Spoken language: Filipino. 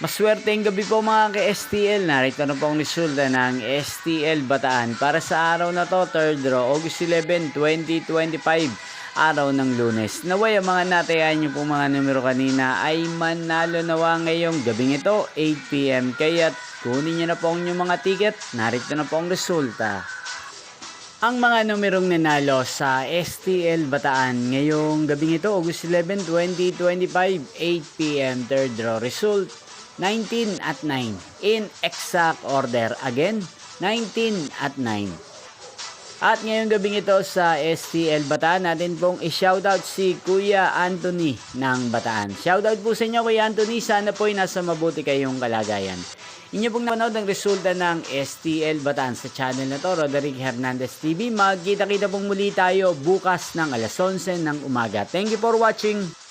Maswerteng gabi po mga ka-STL. Narito na po ang resulta ng STL Bataan para sa araw na to, 3rd draw, August 11, 2025, araw ng Lunes. Naway ang mga natayan nyo po mga numero kanina ay manalo nawa ngayong gabing ito, 8 PM. Kaya't kunin nyo na po ang inyong mga ticket. Narito na po ang resulta. Ang mga numerong nanalo sa STL Bataan ngayong gabing ito, August 11, 2025, 8 PM, 3rd draw result, 19 at 9. In exact order again, 19 at 9. At ngayong gabing ito sa STL Bataan, natin pong i-shoutout si Kuya Anthony ng Bataan. Shoutout po sa inyo Kuya Anthony, sana po ay nasa mabuti kayong kalagayan. Inyo pong napanood ang resulta ng STL Bataan sa channel na to, Roderick Hernandez TV. Magkita-kita pong muli tayo bukas ng alas 11 ng umaga. Thank you for watching.